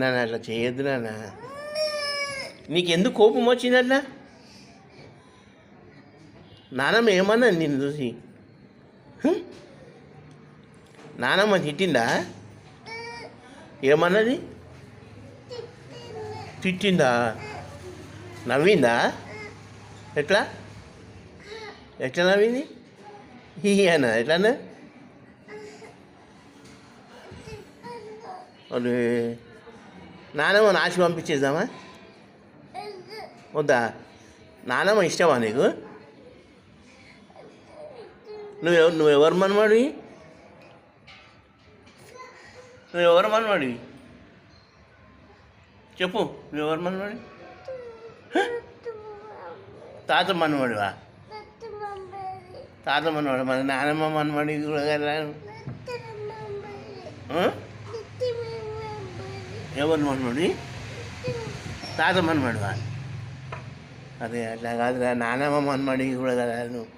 నాన్న అట్లా చేయొద్దు నాన్న. నీకెందుకు కోపం వచ్చిందట్లా? నానమ్మ ఏమన్నా నిన్ను చూసి? నానమ్మ తిట్టిందా? ఏమన్నది? తిట్టిందా? నవ్విందా? ఎట్లా ఎట్లా నవ్వింది? అన్న ఎట్లన్నా? వాళ్ళు నానమ్మ నాచి పంపించేద్దామా? వద్దా? నానమ్మ ఇష్టమా నీకు? నువ్వెవరు మనవాడివి? నువ్వెవరు మనవాడివి? చెప్పు, నువ్వెవరు మనవాడి? తాత మనవాడివా? తాత మనవాడు. మన నానమ్మ మనవాడి కూడా కదా. ఎవరు మనవాడి? తాత మనవాడివా? అదే అట్లా కాదురా, నానమ్మ మనవాడి కూడా కదా నువ్వు.